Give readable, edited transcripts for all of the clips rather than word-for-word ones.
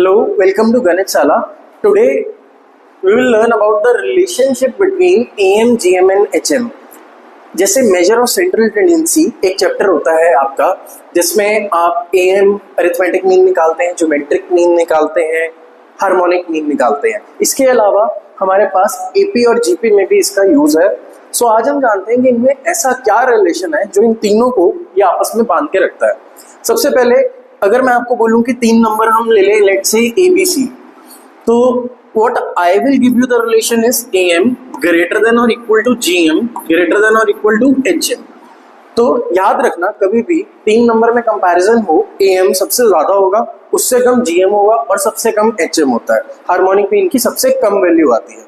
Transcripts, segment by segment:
Hello, welcome to Ganitshala. Today we will learn about the relationship between AM, GM and HM. जैसे measure of central tendency एक chapter होता है आपका जिसमें आप AM अरिथमेटिक मीन निकालते हैं, ज्योमेट्रिक मीन निकालते हैं, हार्मोनिक मीन निकालते हैं. इसके अलावा हमारे पास AP और GP में भी इसका यूज है. सो आज हम जानते हैं कि इनमें ऐसा क्या रिलेशन है जो इन तीनों को ये आपस में बांध के रखता है. सबसे पहले अगर मैं आपको बोलूं कि 3 नंबर हम ले लें, लेट्स से ABC, तो what I will give you the relation is AM greater than or equal to GM greater than or equal to HM. तो याद रखना कभी भी 3 नंबर में कंपैरिजन हो, AM सबसे ज्यादा होगा, उससे कम GM होगा और सबसे कम HM होता है. हार्मोनिक मीन की सबसे कम वैल्यू आती है.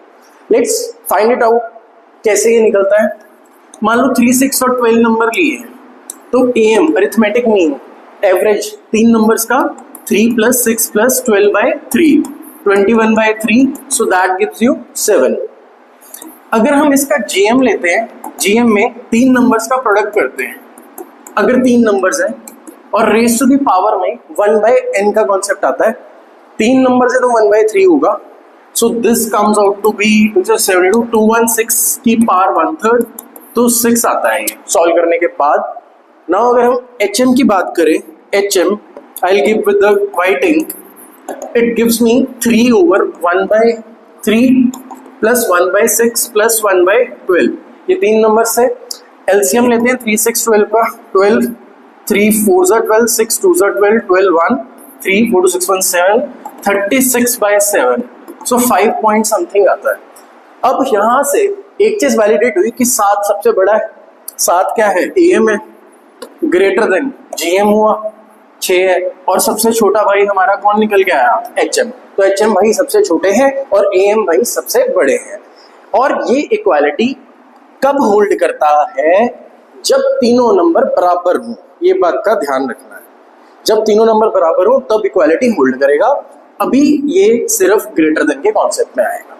Let's find it out. कैसे ये निकलता है? मान लो 3, 6 और 12 नंबर लिए हैं, तो AM arithmetic mean average 3 numbers का 3 + 6 + 12/3 21/3, सो दैट गिव्स यू 7. अगर हम इसका GM लेते हैं, GM में 3 नंबर्स का प्रोडक्ट करते हैं. अगर 3 नंबर्स हैं और रेज़ टू द पावर में 1/n का कॉन्सेप्ट आता है, 3 नंबर से तो 1/3 होगा. So this comes out to be 216 की पावर 1/3, तो 6 आता है ये सॉल्व करने के बाद. नाउ अगर हम HM की बात करें, HM I'll give with the white ink. It gives me 3/1/3 plus 1/6 plus 1/12. ये 3 नंबर से LCM लेते हैं 3, 6, 12 का. 12 3 4 12, 6 2 12, 12 1 3 4 2 6 1 7, 36/7. सो 5 पॉइंट समथिंग आता है. अब यहाँ से एक चीज वैलिडेट हुई कि 7 सबसे बड़ा है. 7 क्या है? AM है. ग्रेटर देन GM हुआ 6 है. और सबसे छोटा भाई हमारा कौन निकल के आया? HM. तो HM भाई सबसे छोटे हैं और AM भाई सबसे बड़े हैं. और ये इक्वालिटी कब होल्ड करता है? जब तीनों नंबर बराबर हो. ये बात का ध्यान रखना है. जब तीनों नंबर बराबर हो तब इक्वालिटी होल्ड करेगा. अभी ये सिर्फ ग्रेटर देन के कॉन्सेप्ट में आएगा.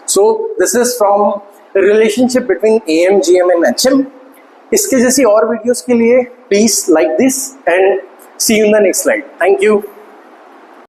So this is from relationship between AM, GM and HM. इसके जैसी और वीडियोस के लिए please like this and see you in the next slide. Thank you.